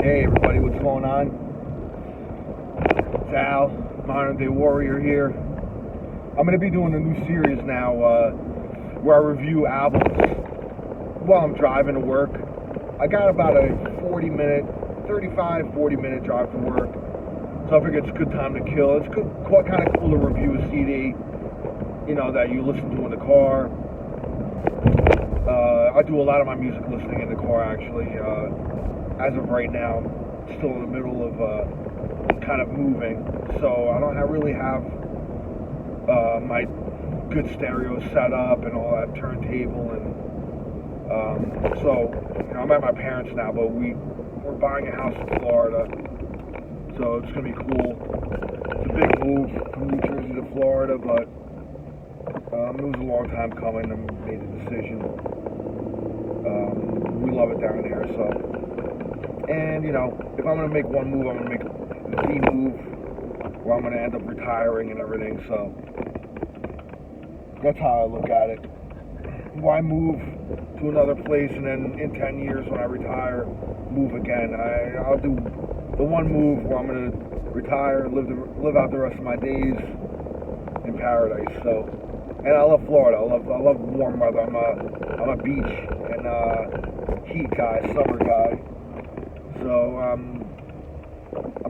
Hey everybody, what's going on? It's Al, Modern Day Warrior here. I'm going to be doing a new series now where I review albums while I'm driving to work. I got about a 40 minute drive to work, so I figured it's a good time to kill. It's kind of cool to review a CD, you know, that you listen to in the car. I do a lot of my music listening in the car actually. As of right now, I'm still in the middle of kind of moving, so I don't really have my good stereo set up and all that turntable, and so you know, I'm at my parents now, but we're buying a house in Florida, so it's gonna be cool. It's a big move from New Jersey to Florida, but it was a long time coming and made a decision. We love it down there, so. And, you know, if I'm going to make one move, I'm going to make the move where I'm going to end up retiring and everything, so that's how I look at it. Why move to another place and then in 10 years when I retire, move again? I'll do the one move where I'm going to retire and live out the rest of my days in paradise, so. And I love Florida. I love warm weather. I'm a beach and heat guy, summer guy. So I'm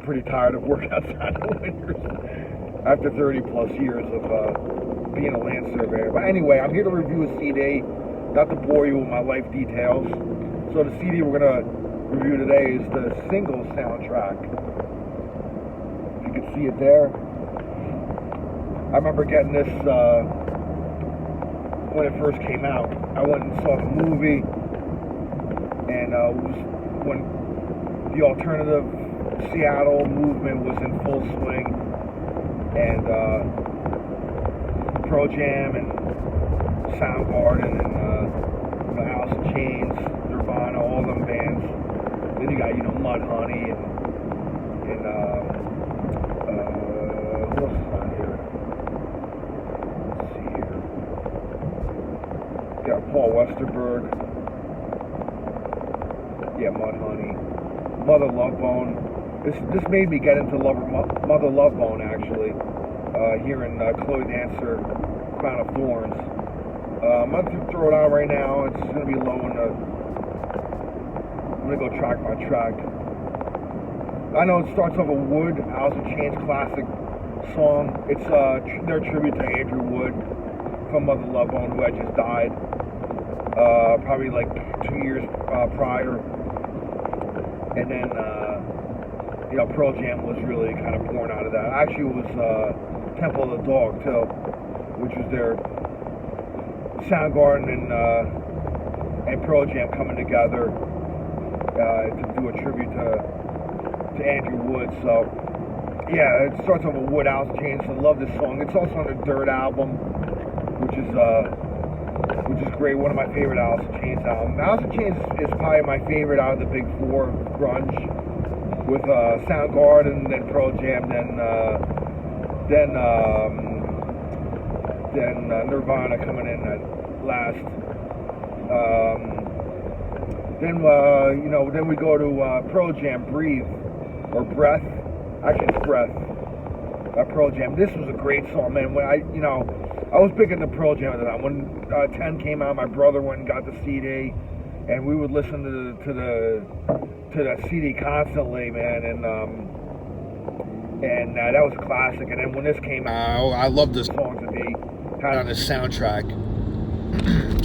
pretty tired of working outside the winters after 30 plus years of being a land surveyor. But anyway, I'm here to review a CD, not to bore you with my life details. So the CD we're going to review today is the single soundtrack. You can see it there. I remember getting this when it first came out. I went and saw the movie, and when the alternative Seattle movement was in full swing, and Pearl Jam and Soundgarden and Alice in Chains, Nirvana, all them bands. Then you got, you know, Mudhoney and who else is on here? Let's see here. You got Paul Westerberg. Yeah, Mudhoney. Mother Love Bone. This made me get into Mother Love Bone actually. Hearing Chloe Dancer, Crown of Thorns. I'm gonna throw it on right now. It's gonna be low in the. I'm gonna go track by track. I know it starts off with Wood, Alice in Chains classic song. It's their tribute to Andrew Wood from Mother Love Bone, who had just died probably like 2 years prior. And then, you know, Pearl Jam was really kind of born out of that. Actually, it was Temple of the Dog, too, which was their Soundgarden and Pearl Jam coming together to do a tribute to Andrew Wood. So, yeah, it starts off with Wood, Alice in Chains. I love this song. It's also on the Dirt album, which is great. One of my favorite Alice in Chains albums. Alice in Chains is probably my favorite out of the big four of grunge, with Soundgarden, then Pearl Jam, then Nirvana coming in at last. Then we go to Pearl Jam, Breathe or Breath. Actually, it's Breath. Pearl Jam. This was a great song, man. When I was big into Pearl Jam at the time. When 10 came out, my brother went and got the CD, and we would listen to that CD constantly, man. And that was a classic. And then when this came out, I love this song that they had on this soundtrack.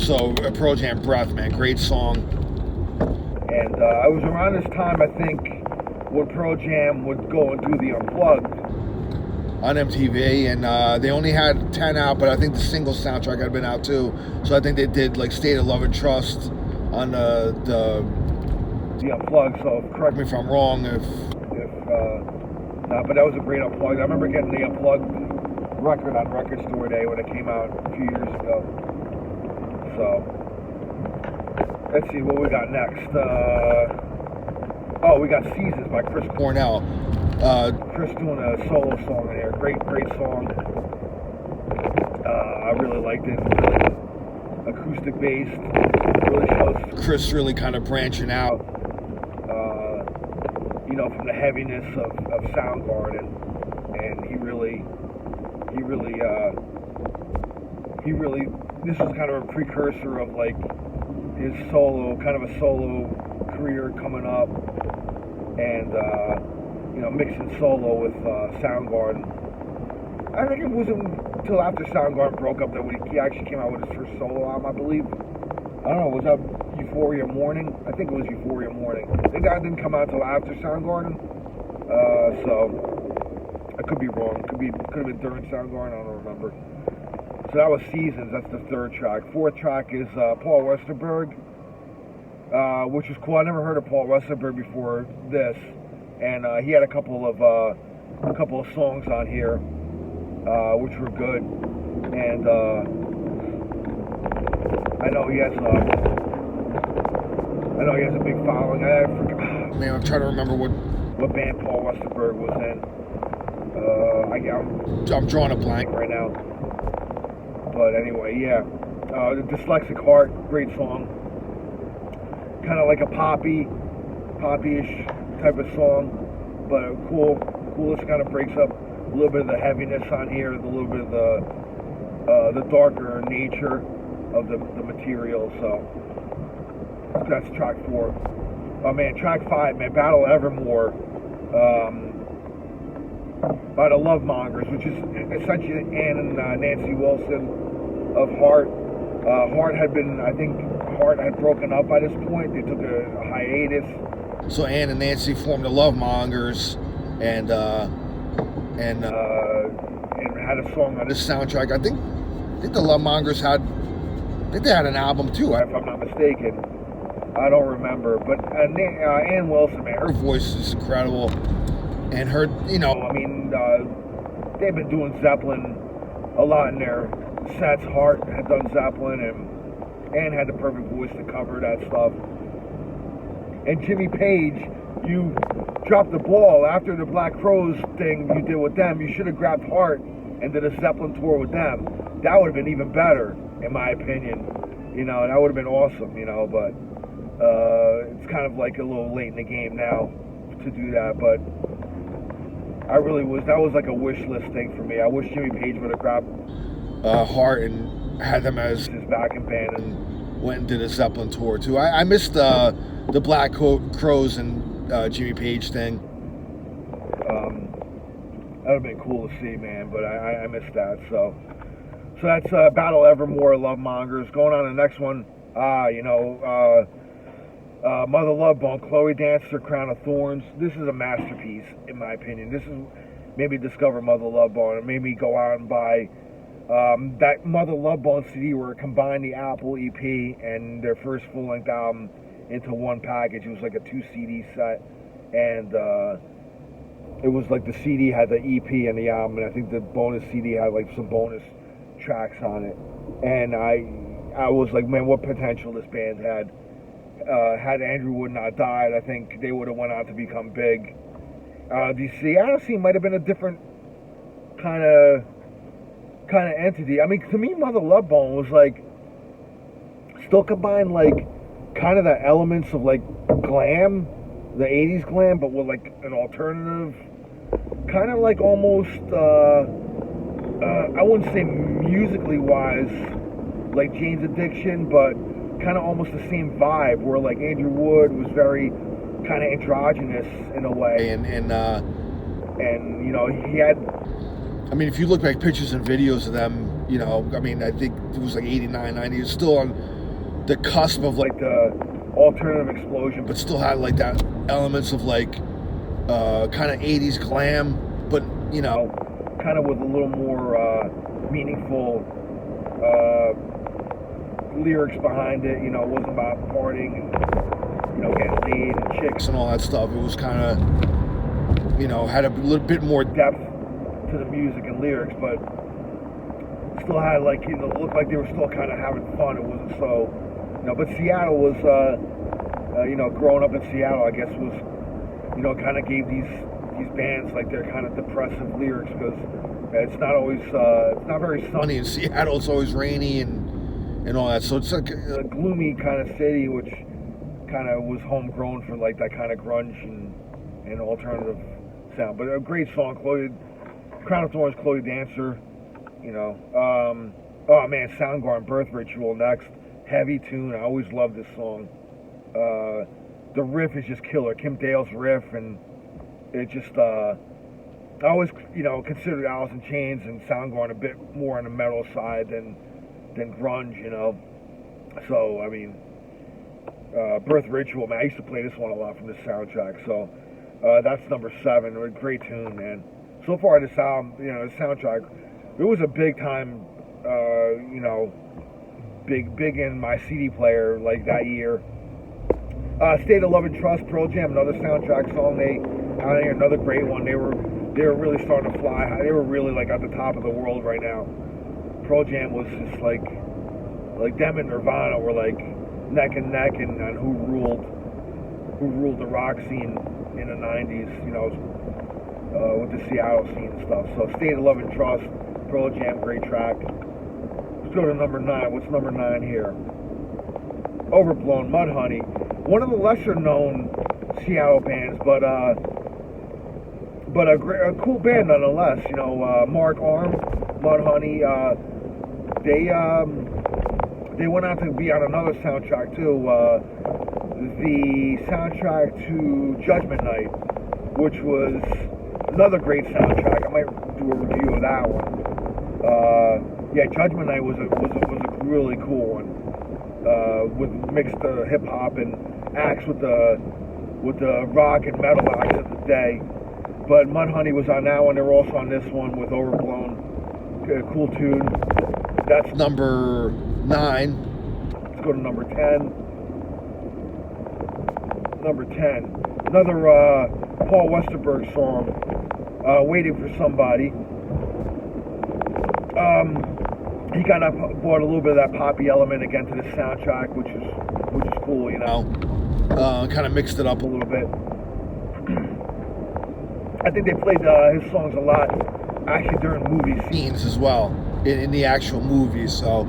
So Pearl Jam, Breath, man, great song. And it was around this time, I think, when Pearl Jam would go and do the Unplugged on MTV, and they only had 10 out, but I think the single soundtrack had been out too. So I think they did like State of Love and Trust on the Unplugged. So correct me if I'm wrong, but that was a great Unplugged. I remember getting the Unplugged record on Record Store Day when it came out a few years ago. So let's see what we got next. We got Seasons by Chris Cornell. Chris doing a solo song in there. Great song. I really liked it. Acoustic based. Really shows Chris really kind of branching out. you know, from the heaviness of Soundgarden, and he really, this was kind of a precursor of like his solo, kind of a solo career coming up, and you know, mixing solo with Soundgarden. I think it wasn't until after Soundgarden broke up that he actually came out with his first solo album, I believe. I don't know, was that Euphoria Morning? I think it was Euphoria Morning. I think that didn't come out until after Soundgarden. So I could be wrong. Could have been during Soundgarden. I don't remember. So that was Seasons. That's the third track. Fourth track is Paul Westerberg, which was cool. I never heard of Paul Westerberg before this, and he had a couple of songs on here, which were good. And I know he has a big following. I forgot. Man, I'm trying to remember what band Paul Westerberg was in. I'm drawing a blank right now. But anyway, yeah. The Dyslexic Heart, great song. Kind of like a poppy-ish type of song, but cool. This kind of breaks up a little bit of the heaviness on here, a little bit of the darker nature of the material. So that's track 4. Oh man, track 5, man, Battle Evermore, by the Lovemongers, which is essentially Ann and Nancy Wilson of Heart. Heart had broken up by this point. They took a hiatus. So Ann and Nancy formed the Lovemongers, and had a song on this soundtrack. I think the Lovemongers had an album too, if I'm not mistaken. I don't remember, but Ann Wilson, man, her voice is incredible, and her, you know, I mean, they've been doing Zeppelin a lot in their sets. Heart had done Zeppelin, and Ann had the perfect voice to cover that stuff. And Jimmy Page, you dropped the ball after the Black Crowes thing you did with them. You should have grabbed Heart and did a Zeppelin tour with them. That would have been even better, in my opinion. You know, that would have been awesome, you know, but it's kind of like a little late in the game now to do that, but that was like a wish list thing for me. I wish Jimmy Page would have grabbed Heart and had them as his backing band and went and did a Zeppelin tour too. I missed the Black Crowes and Jimmy Page thing. That would have been cool to see, man, but I missed that. So that's Battle Evermore, Lovemongers. Going on to the next one, Mother Love Bone, Chloe Dancer, Crown of Thorns. This is a masterpiece, in my opinion. This is made me discover Mother Love Bone. It made me go out and buy that Mother Love Bone CD where it combined the Apple EP and their first full-length album into one package. It was like a 2 CD set, and it was like the CD had the EP and the album, and I think the bonus CD had like some bonus tracks on it. And I was like, man, what potential this band had. Had Andrew Wood not died, I think they would have went on to become big. The Seattle scene might have been a different kind of entity. I mean, to me, Mother Love Bone was like still combined like kind of the elements of like glam, the 80s glam, but with like an alternative, kind of like almost I wouldn't say musically wise like Jane's Addiction, but kind of almost the same vibe where like Andrew Wood was very kind of androgynous in a way, and you know, he had, I mean, if you look back pictures and videos of them, you know, I mean, I think it was like 89, 90, it was still on the cusp of like the alternative explosion, but still had like that elements of like kind of 80s glam, but you know, kind of with a little more meaningful lyrics behind it. You know, it wasn't about partying and, you know, getting laid and chicks and all that stuff. It was kind of, you know, had a little bit more depth to the music and lyrics, but still had like, you know, looked like they were still kind of having fun. It wasn't so, you know, but Seattle was, you know, growing up in Seattle, I guess, was, you know, kind of gave these bands like their kind of depressive lyrics, because it's not always, it's not very sunny in Seattle. It's always rainy and all that. So it's like a gloomy kind of city, which kind of was homegrown for like that kind of grunge and and alternative sound. But a great song, Chloe, Crown of Thorns, Chloe Dancer. You know, oh man, Soundgarden, Birth Ritual next. Heavy tune. I always love this song. The riff is just killer. Kim Dale's riff, and it just, I always, you know, considered Alice in Chains and Soundgarden a bit more on the metal side than grunge, you know. So, I mean, Birth Ritual, man, I used to play this one a lot from this soundtrack. So, that's number 7. A great tune, man. So far, this album, you know, the soundtrack, it was a big time, you know, big in my CD player like that year. State of Love and Trust, Pearl Jam, another soundtrack song. Another great one. They were really starting to fly high. They were really like at the top of the world right now. Pearl Jam was just like them and Nirvana were like neck and neck on who ruled the rock scene in the 90s, you know, with the Seattle scene and stuff. So State of Love and Trust, Pearl Jam, great track. Let's go to number 9. What's number 9 here? Overblown, Mudhoney. One of the lesser known Seattle bands, but a cool band nonetheless. You know, Mark Arm, Mudhoney. They went on to be on another soundtrack too. The soundtrack to Judgment Night, which was another great soundtrack. I might do a review of that one. Yeah, Judgment Night was a really cool one. With mixed hip hop and acts with the rock and metal acts of the day. But Mudhoney was on that one. They were also on this one with Overblown. Cool tune. That's number 9. Let's go to number 10. Number 10. Another Paul Westerberg song. Waiting for Somebody. He kind of brought a little bit of that poppy element again to the soundtrack, which is cool, you know. Kind of mixed it up a little bit. I think they played his songs a lot, actually during movie scenes as well, in the actual movies. So,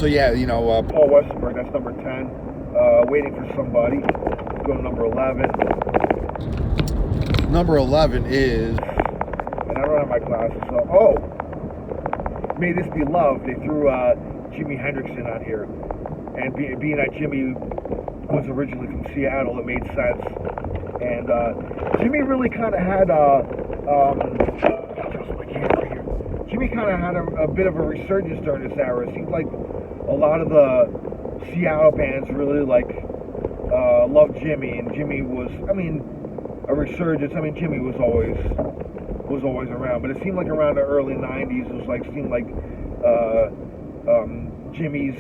yeah, you know, Paul Westerberg, that's number 10. Waiting for Somebody. Let's go to number 11. Number 11 is, and I don't have my glasses, so May This Be Love. They threw Jimi Hendrix in on here, and being that Jimmy was originally from Seattle, it made sense. And Jimmy really kind of had Jimmy kind of had a bit of a resurgence during this era. It seems like a lot of the Seattle bands really like loved Jimmy, and Jimmy was, I mean, a resurgence. I mean, Jimmy was always around, but it seemed like around the early 90s, it seemed like Jimmy's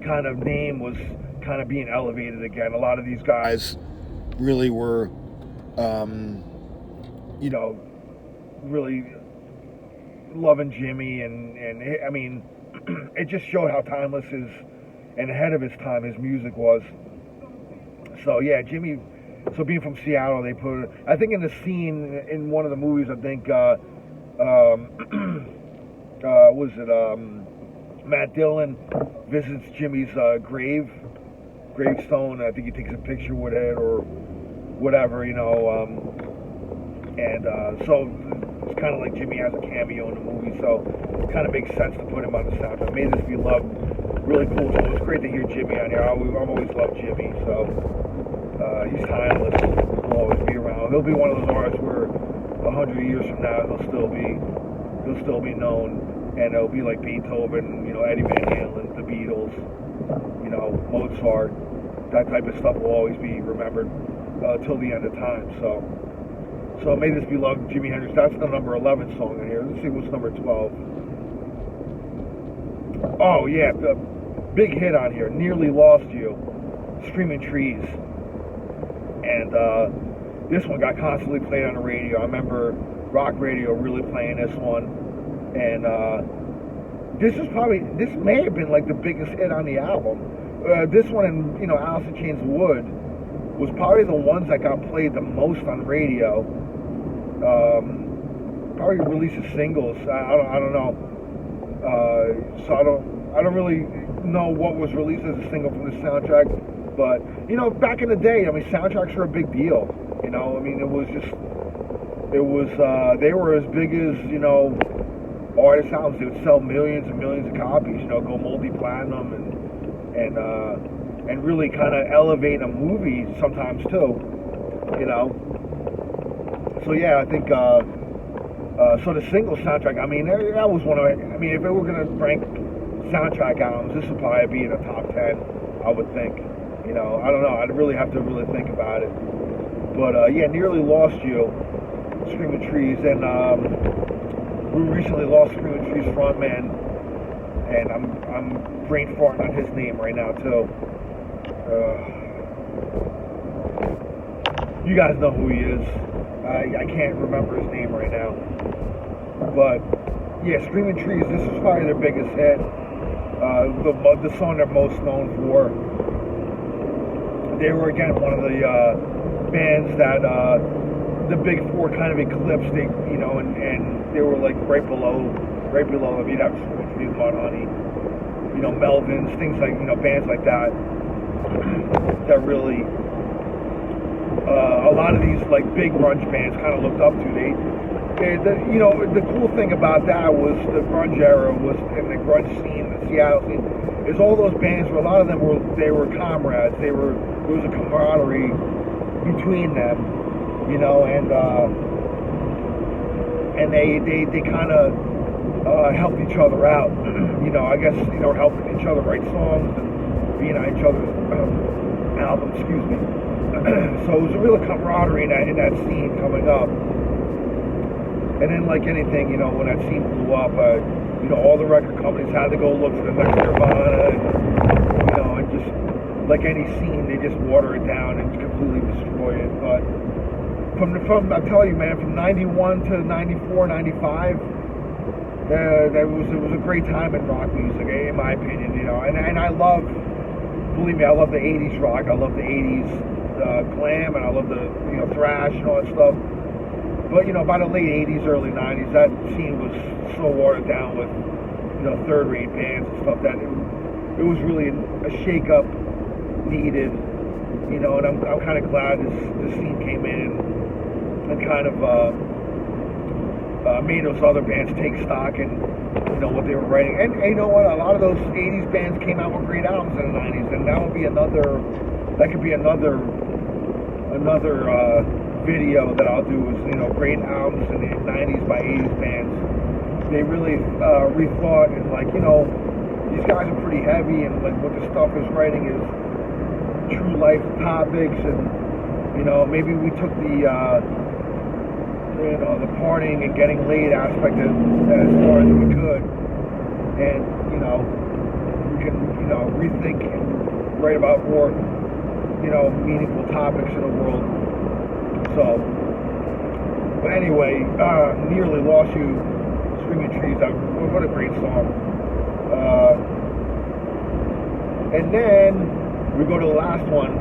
kind of name was kind of being elevated again. A lot of these guys really were, you know, really loving Jimmy, and I mean, it just showed how timeless his and ahead of his time his music was. So yeah, Jimmy. So being from Seattle, they put, I think in the scene in one of the movies, I think, was it Matt Dillon visits Jimmy's gravestone. I think he takes a picture with it or whatever, you know. So it's kind of like Jimmy has a cameo in the movie, so it kind of makes sense to put him on the soundtrack. May This Be Love, really cool. So it's great to hear Jimmy on here. I've always loved Jimmy, so. He's timeless. He'll always be around. He'll be one of those artists where 100 years from now he'll still be known, and it'll be like Beethoven, you know, Eddie Van Halen, the Beatles, you know, Mozart. That type of stuff will always be remembered till the end of time. So May This Be Love, Jimi Hendrix. That's the number 11 song in here. Let's see what's number 12. Oh yeah, the big hit on here. Nearly Lost You, Screaming Trees. And this one got constantly played on the radio. I remember rock radio really playing this one. And this may have been like the biggest hit on the album. This one and, you know, Alice in Chains Wood was probably the ones that got played the most on radio. Probably released as singles. I don't know. So I don't really know what was released as a single from the soundtrack. But, you know, back in the day, I mean, soundtracks were a big deal. You know, I mean, they were as big as, you know, artist albums. They would sell millions and millions of copies, you know, go multi-platinum and really kind of elevate a movie sometimes too, you know. So yeah, I think, so the single soundtrack, I mean, that was one of, I mean, if we were going to rank soundtrack albums, this would probably be in the top 10, I would think. You know, I don't know, I'd really have to really think about it. But yeah, Nearly Lost You, Screaming Trees, and we recently lost Screaming Trees frontman, and I'm brain farting on his name right now too. You guys know who he is. I can't remember his name right now. But yeah, Screaming Trees, this is probably their biggest hit. The song they're most known for. They were again one of the bands that the Big Four kind of eclipsed. They, you know, and they were like right below them. You'd have Screaming Trees, Mudhoney, you know, Melvins, things like, you know, bands like that. That really, a lot of these like big grunge bands kind of looked up to. You know, the cool thing about that was the grunge era was, and the grunge scene, the Seattle scene, is all those bands where a lot of them were comrades. There was a camaraderie between them, you know, and they kind of helped each other out. You know, I guess, you know, helping each other write songs and being on each other's albums. Excuse me. So it was a real camaraderie in that scene coming up. And then, like anything, you know, when that scene blew up, you know, all the record companies had to go look for the next Nirvana, and, you know, and just like any scene, they just water it down and completely destroy it. But from I tell you, man, from '91 to '94, '95, it was a great time in rock music, in my opinion. You know, and I love, believe me, I love the '80s rock. I love the '80s glam, and I love the, you know, thrash and all that stuff. But, you know, by the late 80s, early 90s, that scene was so watered down with, you know, third-rate bands and stuff that it was really a shake-up needed, you know, and I'm kind of glad this scene came in and kind of made those other bands take stock in, you know, what they were writing. And you know what, a lot of those 80s bands came out with great albums in the 90s, and that could be another video that I'll do is, you know, great albums in the 90s by 80s bands. They really rethought, and like, you know, these guys are pretty heavy, and like what the stuff is writing is true life topics, and, you know, maybe we took the you know, the partying and getting laid aspect as far as we could, and, you know, we can, you know, rethink and write about more, you know, meaningful topics in the world. So, but anyway, Nearly Lost You, Screaming Trees, what a great song. And then we go to the last one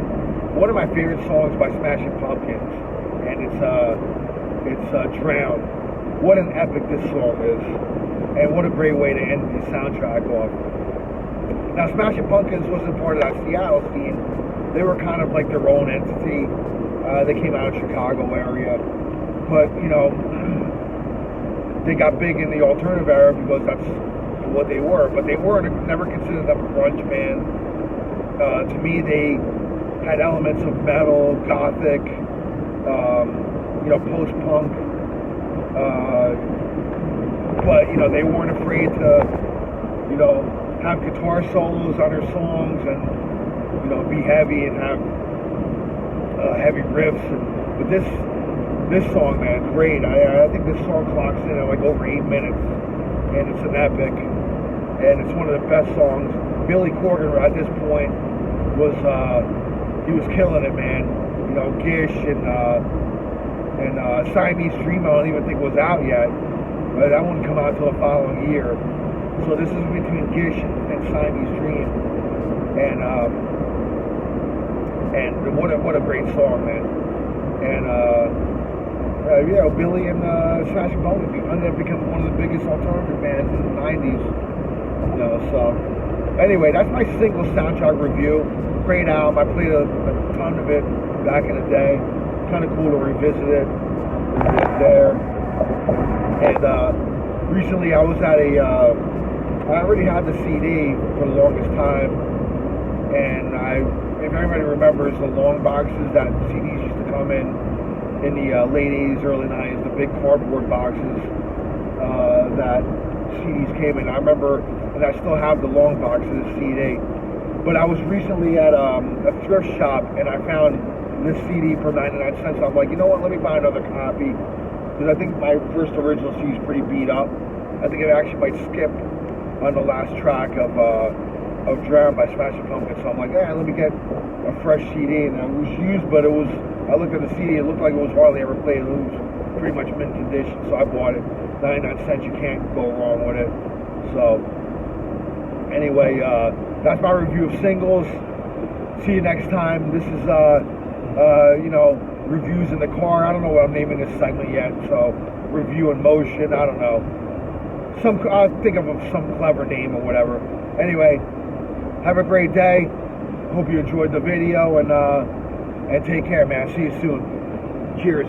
of my favorite songs by Smashing Pumpkins, and it's Drown. What an epic this song is, and what a great way to end the soundtrack off. Now, Smashing Pumpkins wasn't part of that Seattle scene. They were kind of like their own entity. They came out of the Chicago area, but, you know, they got big in the alternative era because that's what they were. But they never considered them a grunge band. To me, they had elements of metal, gothic, you know, post-punk. But, you know, they weren't afraid to, you know, have guitar solos on their songs and, you know, be heavy and have heavy riffs. But this song, man, great. I think this song clocks in at like over 8 minutes, and it's an epic, and it's one of the best songs. Billy Corgan at this point was he was killing it, man. You know, Gish and Siamese Dream, I don't even think was out yet, but that wouldn't come out until the following year. So this is between Gish and Siamese Dream, and what a great song, man. And yeah, Billy and Smashing Pumpkins ended up becoming one of the biggest alternative bands in the 90s. You know, so anyway, that's my single soundtrack review. great album. I played a ton of it back in the day. Kind of cool to revisit it there. And recently I was at I already had the CD for the longest time, and if everybody remembers the long boxes that CDs used to come in the late 80s, early 90s, the big cardboard boxes that CDs came in. I remember, and I still have the long boxes, CD. But I was recently at a thrift shop, and I found this CD for 99 cents. I'm like, you know what, let me buy another copy, because I think my first original CD is pretty beat up. I think it actually might skip on the last track of Drown by Smashing Pumpkins. So I'm like, let me get a fresh CD. And it was used, but I looked at the CD, it looked like it was hardly ever played. It was pretty much mint condition, so I bought it. 99 cents, you can't go wrong with it. So anyway, that's my review of singles. See you next time. This is reviews in the car. I don't know what I'm naming this segment yet, so review in motion, I don't know. I'll think of some clever name or whatever. Anyway, have a great day. Hope you enjoyed the video, and take care, man. See you soon. Cheers.